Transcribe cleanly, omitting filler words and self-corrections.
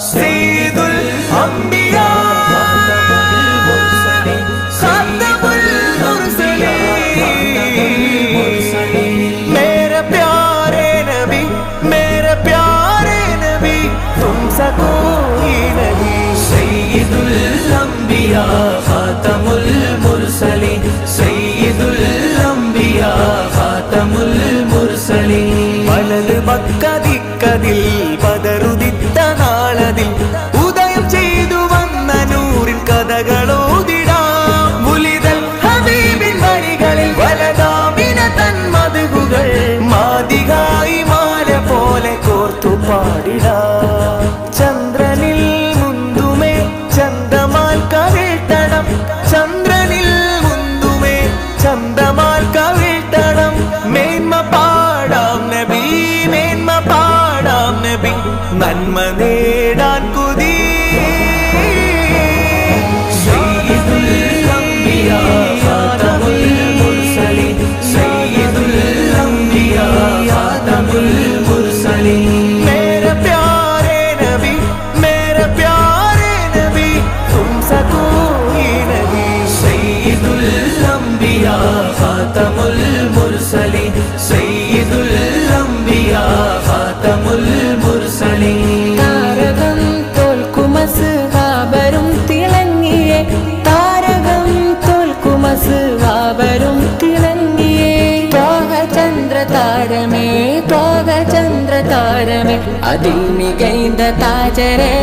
सैयदुल अंबिया खातमुल मुरसलीन मेरे प्यारे नबी तुमसा कोई नहीं। सैयदुल अंबिया खातमुल मुरसलीन सैयदुल अंबिया खातमुल मुरसलीन വലത് പക്കതിക്കതിൽ പതറുദിത്ത നാളതിൽ ഉദയം ചെയ്തു വന്ന നൂറിൻ കഥകളോതിടാം. മുലിതൽ ഹബീബിൻ വഴികളിൽ വലതാമിന തൻ മധുകൾ മാതികായി മാല പോലെ കോർത്തു പാടിടാം. ചന്ദ്രനിൽ മുന്തുമേ ചന്ദമാൽ കവിഴ്ത്തണം ചന്ദ്രനിൽ മുന്തുമേ ചന്ദമാൽ കവിഴ്ത്തണം. മേന്മ പാടാം നബി മേന്മ പാടാം നബി നന്മ നേടാൻ കൊതി. സയ്യിദുൽ അംബിയാ ഖാതമുൽ മുർസലീൻ സയ്യിദുൽ അംബിയാ ഖാതമുൽ മുർസലീൻ मेरे प्यारे नबी तुमसा कोई नहीं। सയ്യിദുൽ അംബിയാ ഖാതമുൽ മുർസലീൻ സയ്യിദുൽ അംബിയാ ഖാതമുൽ മുർസലീൻ താരകം തോൽക്കുമസ്ഹാബരും തിളങ്ങിയേ താരകം തോൽക്കുമസ്ഹാബരും തിളങ്ങിയേ. ത്വാഹചന്ദ്ര താരമേ അതിൽ മികൈന്ത താജരേ